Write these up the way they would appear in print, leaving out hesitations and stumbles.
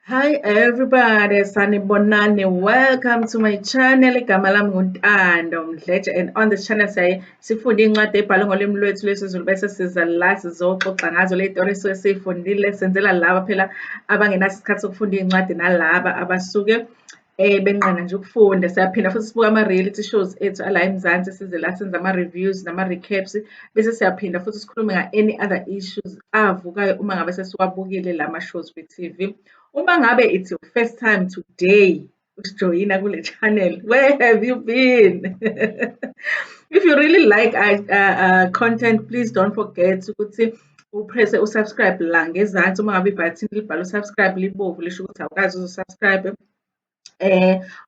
Hi everybody, sanibonani. Welcome to my channel. Igama lami nguNtando Mdletshe, and on this channel sifunda incwadi ebhalwe ngolimi lwethu lwesiZulu bese siza la sizoxoxa ngazo le zitori esuke siyifundile. Senzela laba phela abangenaso isikhathi sokufunda iy'ncwadi nalaba abasuke benqena nje ukufunda. Siyaphinda futhi sibuke ama-reality shows ethu ala eMzansi, size la senze ama-reviews nama-recaps, bese siyaphinda futhi sikhulume nga-any other issues avukayo uma ngabe sesiwabukile lama-shows kwi-TV. Uma ngabe it's your first time today usijoyina kule channel, where have you been? If you really like content, please don't forget ukuthi upress usubscribe la ngezansi. Uma ngabe ibhathini libhala usubscribe libomvu lisho ukuthi awukazi uzusubscribe.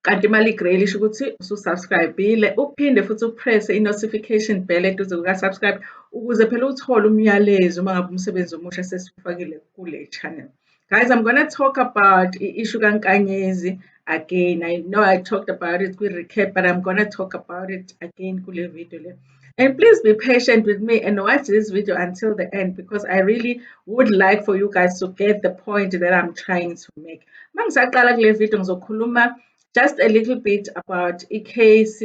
Kanti uma li-grey lisho ukuthi ususubscribe-ile. Uphinde futhi upress i-notification bell eduze kuka-subscribe ukuze phela uthole umyalezo uma ngabe umsebenzi omusha sesiwufakile kule channel. Guys, I'm going to talk about issue Nkanyezi again. I know I talked about it with recap, but I'm going to talk about it again kule video le. And please be patient with me and watch this video until the end because I really would like for you guys to get the point that I'm trying to make. Mangisaqala kule video ngizokhuluma just a little bit about i-case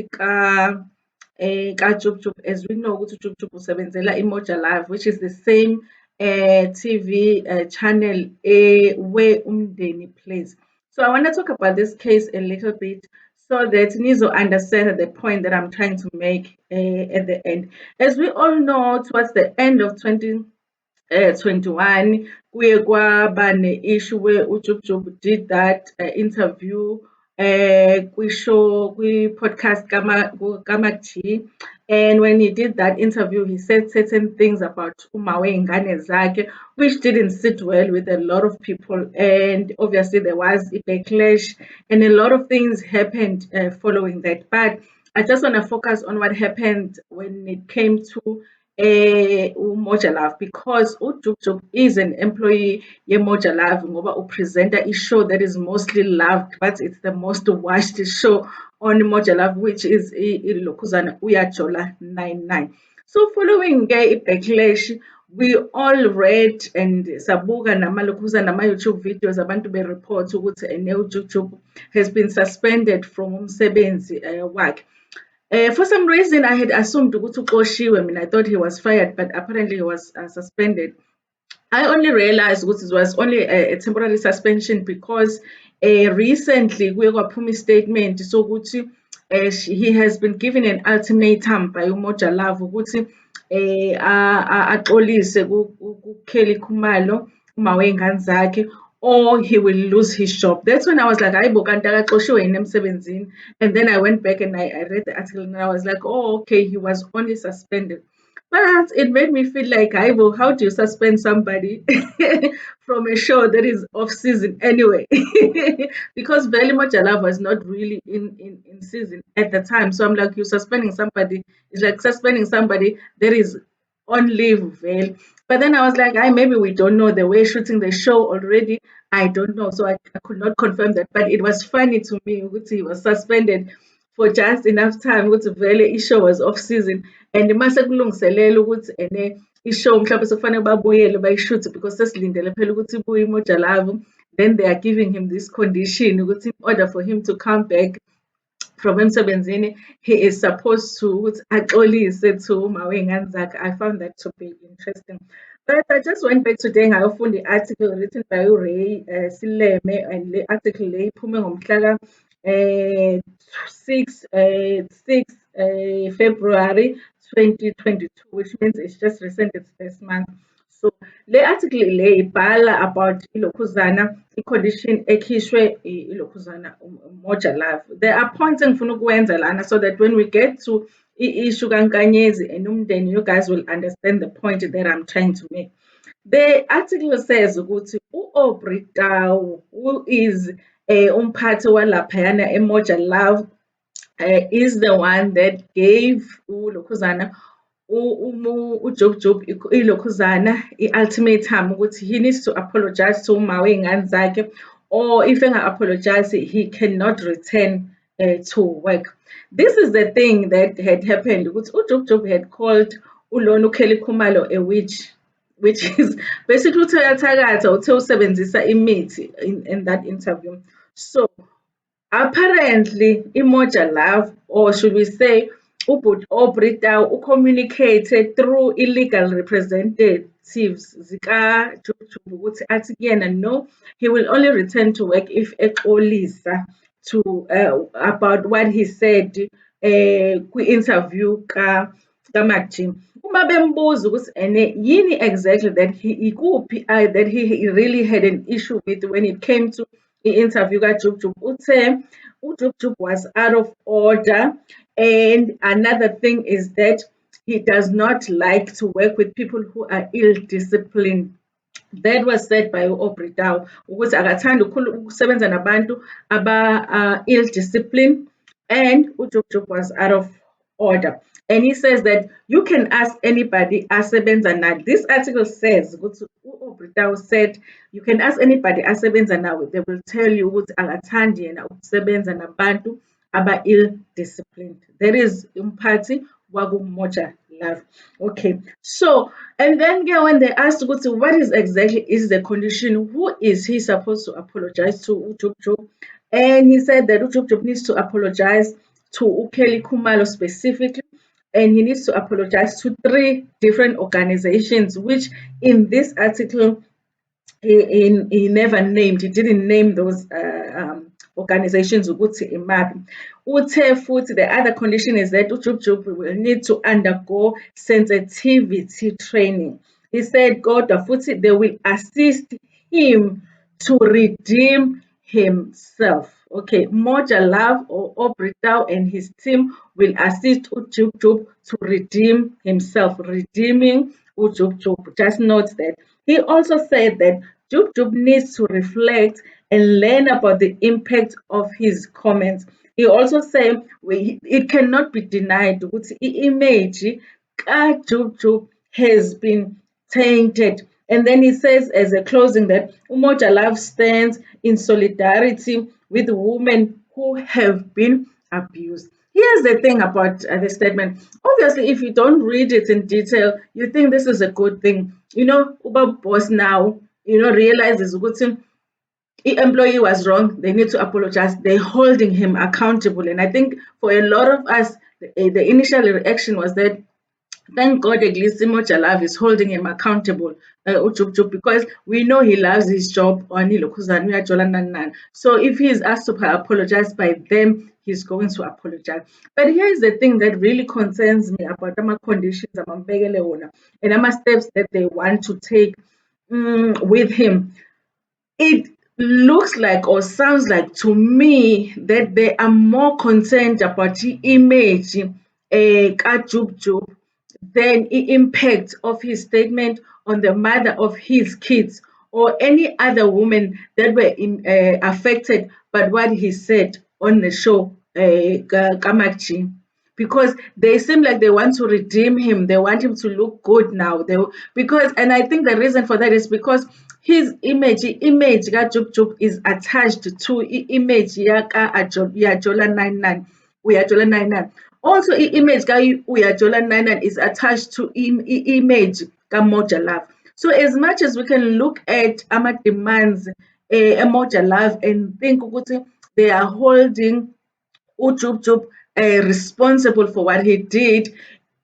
kaJubjub. As we know ukuthi uJubjub usebenzela iMoja Live, which is the same TV channel where umndeni plays. So I want to talk about this case a little bit so that Nizo understand the point that I'm trying to make at the end. As we all know, towards the end of 2021, kuye kwaba ne-issue where uJubjub did that interview kwi-podcast kaMacG. And when he did that interview, he said certain things about Nkanyezi, which didn't sit well with a lot of people. And obviously there was a backlash and a lot of things happened following that. But I just want to focus on what happened when it came to Moja Love, because uJubjub is an employee Moja Love ngoba presenter a show that is mostly loved, but it's the most watched show on Moja Love, which is Ilokhuzana Uyajola 99. So following backlash, we all read and sabuka namalokhuzana nama-YouTube videos abantu be-report ukuthi uJubjub has been suspended from umsebenzi wakhe. For some reason, I had assumed ukuthi uxoshiwe. I thought he was fired, but apparently he was suspended. I only realized it was only a temporary suspension because recently kuye kwaphuma statement sokuthi he has been given an ultimatum by uMoja Love ukuthi axolise kuKelly Khumalo uma wey'ngane zakhe, or he will lose his job. That's when I was like, hayi bo kanti akaxoshiwe yini emsebenzini. And then I went back and I read the article and I was like, oh, okay, he was only suspended. But it made me feel like, how do you suspend somebody from a show that is off season anyway? Because Veli Moja Love was not really in season at the time. So I'm like, you're suspending somebody. It's like suspending somebody that is on leave, Veli. But then I was like, maybe we don't know the way shooting the show already. I don't know. So I could not confirm that. But it was funny to me that he was suspended for just enough time ukuthi vele ishow was off season, and mase kulungiselela ukuthi ishow mhlawumbe sekufanele babuyele bayishuthe because sesilindele phela ukuthi ibuye iMoja Love. Then they are giving him this condition ukuthi in order for him to come back from emsebenzini, he is supposed to ukuthi axolise to uma wey'ngane zakhe. I found that to be interesting. But I just went back today ngayofunda i-article written by Ray Sileme, and the article le iphume ngomhla 6 February 2022, which means it's just recent, it's this month. So le article le ibhala about ilokhuzana, i-condition ekhishwe ilokhuzana Moja Love. There are points engifuna ukwenza lana so that when we get to i-issue kaNkanyezi and umndeni, you guys will understand the point that I'm trying to make. The article says ukuthi Aubrey Tau, who is umphathi walaphayana eMoja Love, is the one that gave uLokhuzana uJubjub ilokhuzana i-ultimatum ukuthi he needs to apologize to uma wey'ngane zakhe, or if enga-apologize, he cannot return to work. This is the thing that had happened ukuthi uJubjub had called uLona uKelly Khumalo a witch. which is basically uthe uyathakatha, uthe usebenzisa imithi in that interview. So apparently, Imoja Love, or should we say, Aubrey Tau, communicated through illegal representatives. Zika Jub ukuthi athi kuyena no, he will only return to work if exolisa to about what he said kwi-interview kaMacG. Uma bembuza ukuthi yini exactly that ikuphi that he really had an issue with when it came to i-interview kaJub, uthe uJub was out of order, and another thing is that he does not like to work with people who are ill-disciplined. That was said by Aubrey Tau ukuthi akathandi ukusebenza nabantu aba ill-disciplined, and uJub was out of order. And he says that you can ask anybody asebenza na. This article says ukuthi Aubrey Tau said you can ask anybody asebenza nawe, they will tell you ukuthi akathandi yena ukusebenza nabantu aba ill-disciplined. That is umphathi wakuMoja Love. Okay, so and then when they asked ukuthi what is exactly is the condition, who is he supposed to apologize to uJub, and he said that uJub needs to apologize to Ukeli Khumalo specifically, and he needs to apologize to 3 different organizations, which in this article he never named. He didn't name those organizations ukuthi imaphi. Uthe futhi the other condition is that uJub will need to undergo sensitivity training. He said kodwa futhi they will assist him to redeem himself. Okay, Moja Love or Aubrey Tau and his team will assist uJub to redeem himself, redeeming uJub. Just note that. He also said that Jub needs to reflect and learn about the impact of his comments. He also said it cannot be denied that the image Jub has been tainted. And then he says as a closing that Umoja Love stands in solidarity with women who have been abused. Here's the thing about the statement. Obviously, if you don't read it in detail, you think this is a good thing. Uber boss now, realizes the employee was wrong. They need to apologize. They're holding him accountable. And I think for a lot of us, the initial reaction was that thank God at least Moja Love is holding him accountable, because we know he loves his job. So if he's asked to apologize by them, he's going to apologize. But here's the thing that really concerns me about the conditions and the steps that they want to take with him. It looks like or sounds like to me that they are more concerned about the image Jub than the impact of his statement on the mother of his kids or any other woman that were affected by what he said on the show, Kamakji. Because they seem like they want to redeem him. They want him to look good now. And I think the reason for that is because his image Jub is attached to image Uyajola 99. Uyajola 99. Also, image Uyajola 99 is attached to image Moja Love. So as much as we can look at Ama demands Moja Love and think they are holding uJub responsible for what he did,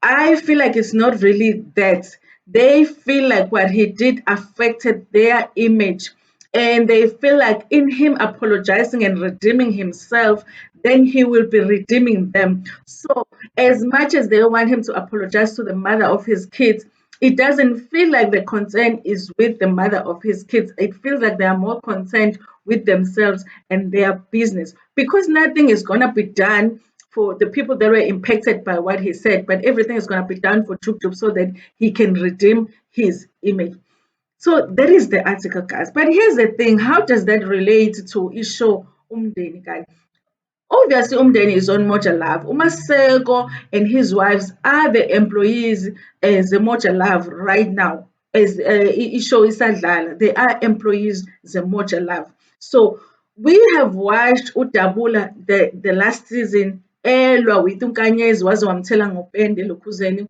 I feel like it's not really that. They feel like what he did affected their image, and they feel like in him apologizing and redeeming himself, then he will be redeeming them. So as much as they want him to apologize to the mother of his kids, it doesn't feel like the concern is with the mother of his kids. It feels like they are more concerned with themselves and their business, because nothing is going to be done for the people that were impacted by what he said, but everything is going to be done for Jub so that he can redeem his image. So that is the article, guys. But here's the thing: how does that relate to Isho Umdeni, guys? Obviously, Umdeni is on Moja Love. Umaseko and his wives are the employees as the Moja Love right now. As Isho Isadlala, they are employees the Moja Love. So we have watched Udabula the last season. Elwa with Nkanyezi waze wamthela ngopende lokhuzeni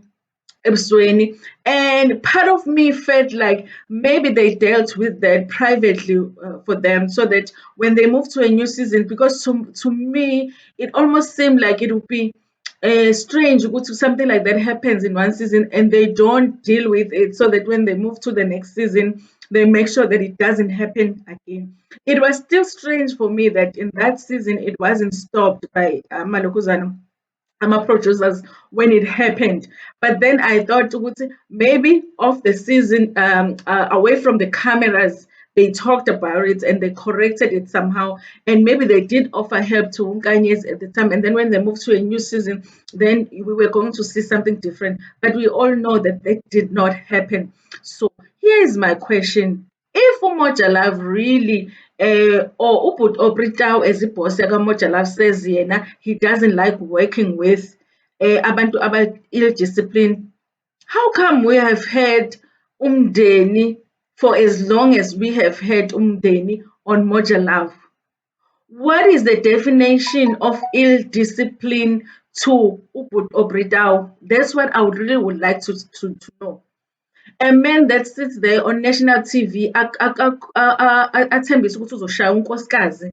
ebusweni. And part of me felt like maybe they dealt with that privately for them, so that when they move to a new season, because to me it almost seemed like it would be strange ukuthi something like that happens in one season and they don't deal with it, so that when they move to the next season they make sure that it doesn't happen again. It was still strange for me that in that season it wasn't stopped by Malokuzana producers when it happened. But then I thought ukuthi maybe off the season, away from the cameras, they talked about it and they corrected it somehow. And maybe they did offer help to Nkanyezi at the time. And then when they moved to a new season, then we were going to see something different. But we all know that that did not happen. So here is my question. If uMoja really or uput Aubrey Tau as boss yakaMoja says yena he doesn't like working with abantu aba ill discipline, how come we have had umdeni for as long as we have had umdeni on Moja Love? What is the definition of ill discipline to uput Aubrey Tau? That's what I would really would like to know. A man that sits there on national TV athembise ukuthi uzoshaya unkosikazi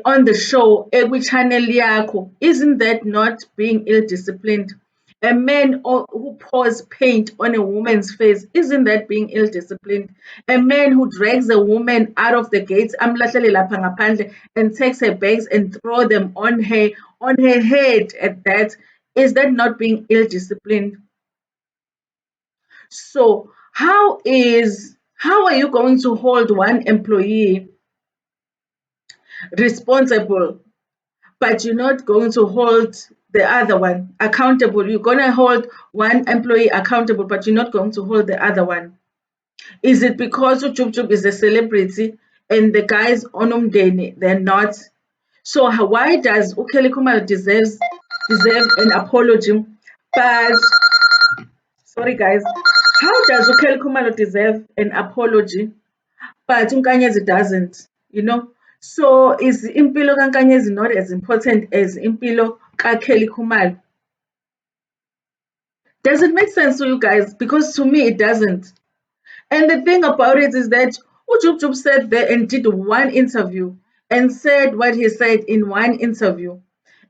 on the show kwi-channel yakho, isn't that not being ill-disciplined? A man who pours paint on a woman's face, isn't that being ill-disciplined? A man who drags a woman out of the gates amlahlele lapha ngaphandle and takes her bags and throw them on her head at that, is that not being ill-disciplined? So how are you going to hold one employee responsible, but you're not going to hold the other one accountable? You're going to hold one employee accountable, but you're not going to hold the other one. Is it because Ujub is a celebrity and the guys on Umdeni, they're not? So why does Ukeli Kumalo deserve an apology? But sorry guys, how does Ukeli Kumalo deserve an apology, but Nkanyezi doesn't? You know, so is impilo kaNkanyezi not as important as impilo kaKelly Khumalo? Does it make sense to you guys? Because to me it doesn't. And the thing about it is that Ujub said there and did one interview and said what he said in one interview,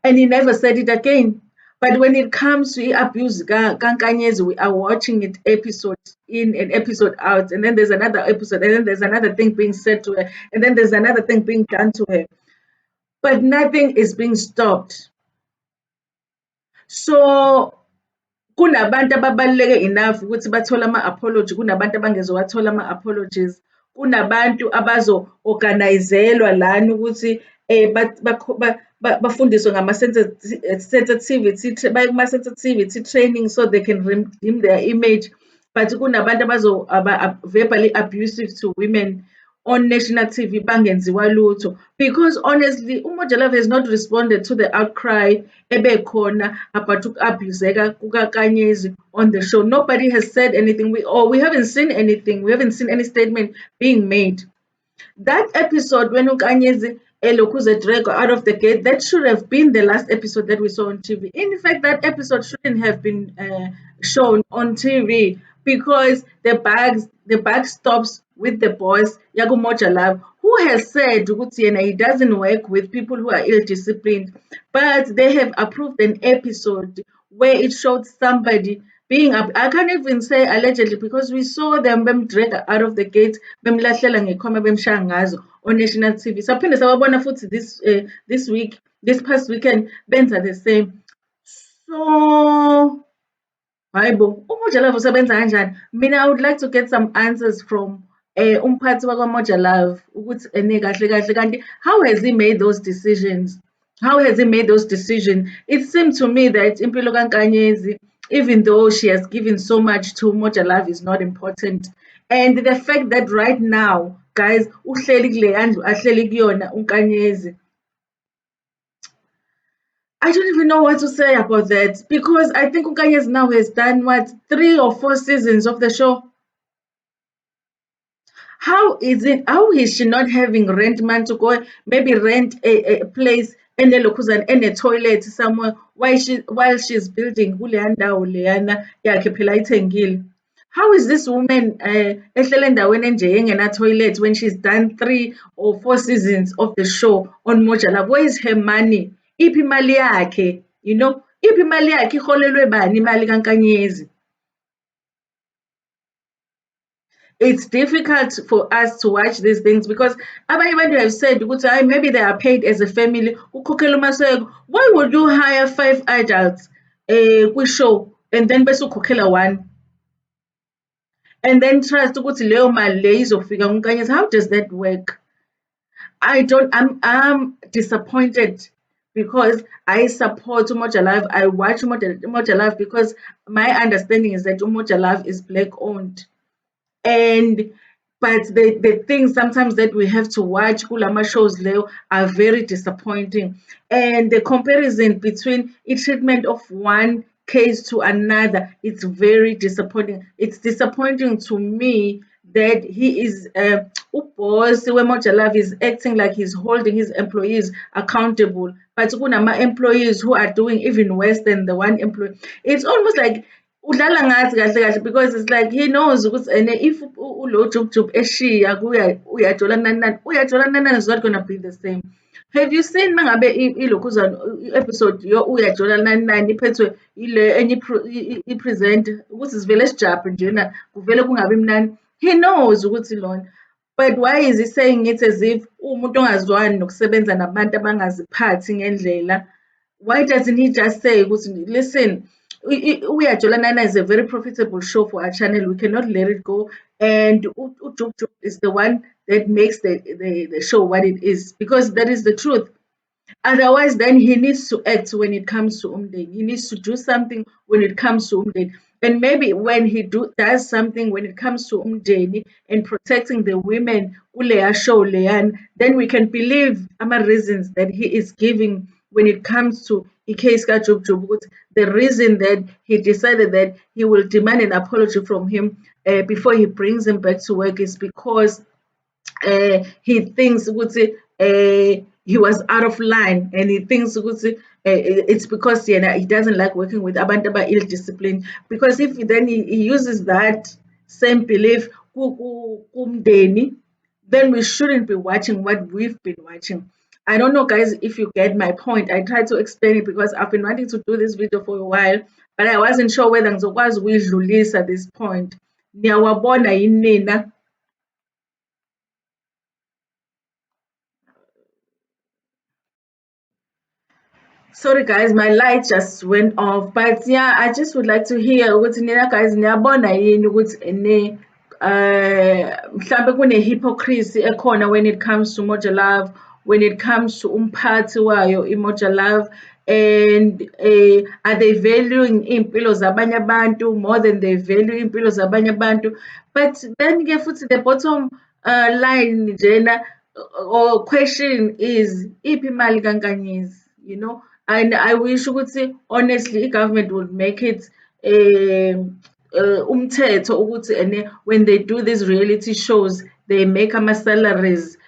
and he never said it again. But when it comes to abuse Nkanyezi, we are watching it episode in and episode out, and then there's another episode, and then there's another thing being said to her, and then there's another thing being done to her. But nothing is being stopped. So kunabantu ababaluleke enough ukuthi bathole ama-apology, kunabantu abangezowathola ama-apologies, kunabantu abazo-organizelwa lana ukuthi bafundiswe ngama-sensitivity, baye kuma-sensitivity training so they can redeem their image. But kunabantu verbally abusive to women on national TV bangenziwa lutho, because honestly uMoja has not responded to the outcry ebekhona about uku-abuseka kukaNkanyezi on the show. Nobody has said anything. We haven't seen anything. We haven't seen any statement being made. That episode when Nkanyezi Elokuze drag out of the gate, that should have been the last episode that we saw on TV. In fact, that episode shouldn't have been shown on TV, because the bag stops with the boss Yagumoja Love, who has said ukuthi he doesn't work with people who are ill-disciplined, but they have approved an episode where it showed somebody being up. I can't even say allegedly, because we saw them drag out of the gate, bemlahlela ngekhoma bemshaya ngazo on national TV. Saphinde sababona futhi this week, this past weekend, benza the same. So hayibo, uMoja Love usebenza kanjani? Mina I would like to get some answers from umphathi wakwaMoja Love ukuthi kahle kahle kanti how has he made those decisions? How has he made those decisions? It seemed to me that impilo kaNkanyezi, even though she has given so much to Moja Love, is not important. And the fact that right now, guys, uhleli kule yandlu ahleli kuyona uNkanyezi, I don't even know what to say about that, because I think Nkanyezi now has done what, 3 or 4 seasons of the show. how is she not having rent money to go maybe rent a place enelokhuzana ene-toilet somewhere while she's building kuleya ndawo leyana yakhe phela ayithengile? How is this woman ehlele endaweni enje engena-toilet when she's done 3 or 4 seasons of the show on Moja Love? Where is her money? Iphi imali yakhe? You know, iphi imali yakhe? Iholelwe bani imali kaNkanyezi? It's difficult for us to watch these things because abanye abantu have said ukuthi hayi maybe they are paid as a family ukhokhela umaseko. Why would you hire 5 adults kwi-show and then bese ukhokhela one and then trust ukuthi leyo mali leyo izofika kuNkanyezi? How does that work? I'm disappointed because I support Umoja Live. I watch Umoja Live because my understanding is that Umoja Live is black owned. And but the things sometimes that we have to watch kulama shows leo are very disappointing, and the comparison between each treatment of one case to another, it's very disappointing. It's disappointing to me that he is uboss weMoja Love is acting like he's holding his employees accountable, but kunama employees who are doing even worse than the one employee. It's almost like udlala ngathi kahle kahle because it's like he knows ukuthi and if ulo Jub eshiya uyajola nani nani, uyajola nani nani is not gonna be the same. Have you seen mangabe ilokhuzana episode yo uyajola nani nani iphethwe ile enye i-present ukuthi sivele sijabhe njena kuvele kungabi mnandi? He knows ukuthi lona, but why is he saying it as if umuntu ongazwani nokusebenza nabantu abangaziphathi ngendlela? Why doesn't he just say ukuthi listen, Uyajola Nana is a very profitable show for our channel. We cannot let it go. And Ujuk is the one that makes the show what it is because that is the truth. Otherwise, then he needs to act when it comes to Umden. He needs to do something when it comes to Umden. And maybe when he does something when it comes to Umdeni and protecting the women, Uleya show Leyan, then we can believe Ama reasons that he is giving when it comes to Ikeska Jub. The reason that he decided that he will demand an apology from him before he brings him back to work is because he thinks he was out of line and he thinks it's because he doesn't like working with abantu ill discipline. Because if then he uses that same belief kumdeni, then we shouldn't be watching what we've been watching. I don't know, guys, if you get my point. I tried to explain it because I've been wanting to do this video for a while, but I wasn't sure whether ngizokwazi ukuyidlulisa at this point. Niyawabona yini nina? Sorry guys, my light just went off. But yeah, I just would like to hear ukuthi nina guys niyabona yini ukuthi mhlambe kune hypocrisy ekhona when it comes to Moja Love, when it comes to umphathi wayo iMoja Love, and are they valuing iy'mpilo zabanye abantu more than they value iy'mpilo zabanye abantu? But then ke futhi the bottom line njena or question is iphi imali kaNkanyezi, you know? And I wish ukuthi honestly i-government would make it umthetho ukuthi when they do these reality shows they make ama-salaries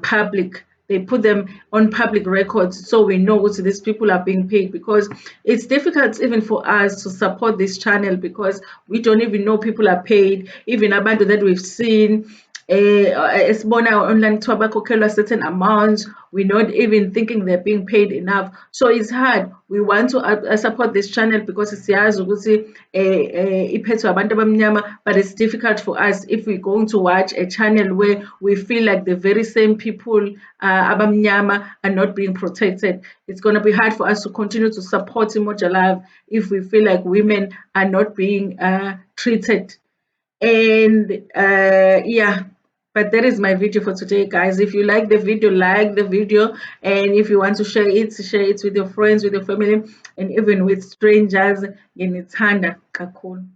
public. They put them on public records so we know what these people are being paid, because it's difficult even for us to support this channel because we don't even know people are paid. Even abantu that we've seen esibona online kuthiwa bakhokhelwa certain amounts, we're not even thinking they're being paid enough. So it's hard. We want to support this channel because siyazi ukuthi iphethwe abantu abamnyama, but it's difficult for us if we're going to watch a channel where we feel like the very same people abamnyama are not being protected. It's going to be hard for us to continue to support Moja Love if we feel like women are not being treated. And yeah, but that is my video for today, guys. If you like the video, like the video, and if you want to share it with your friends, with your family, and even with strangers. Nginithanda kakhulu.